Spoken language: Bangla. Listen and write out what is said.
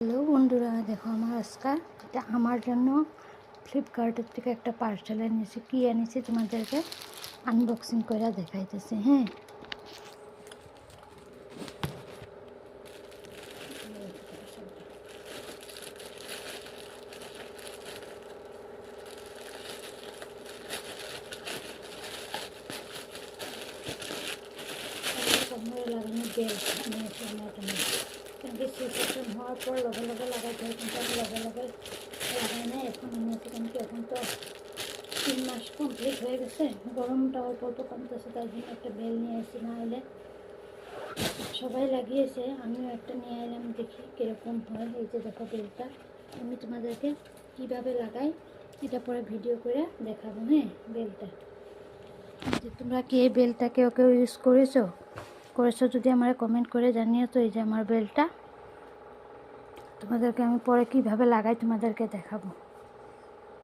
হ্যালো বন্ধুরা, দেখো আমার আজকাল এটা আমার জন্য ফ্লিপকার্টের থেকে একটা পার্সেল এনেছি। কি এনেছি তোমাদেরকে আনবক্সিং করে দেখাইতেছি। হ্যাঁ, লাগানো বেল নিয়েছি আমার জন্য। কিন্তু সিচুয়েশন হওয়ার পর লগে লগে লাগাইতে হয়, কিন্তু আমি লগে লগে লাগাই না। এখন নিয়েছি কারণ কি এখন তো 3 মাস কমপ্লিট হয়ে গেছে, গরমটা অল্প অল্প কমতেছে, তাই জন্য একটা বেল নিয়ে আসি। না হলে সবাই লাগিয়েছে, আমিও একটা নিয়ে এলাম, দেখি কীরকম হয়। এই যে দেখো বেলটা, আমি তোমাদেরকে কিভাবে লাগাই এটা পরে ভিডিও করে দেখাবো। হ্যাঁ, বেলটা যে তোমরা কি এই বেলটা কেউ কেউ ইউজ করেছো যদি আমার কমেন্ট করে জানিও। তো এই যে আমার বেলটা, তোমাদেরকে আমি পরে কিভাবে লাগাই তোমাদেরকে দেখাবো।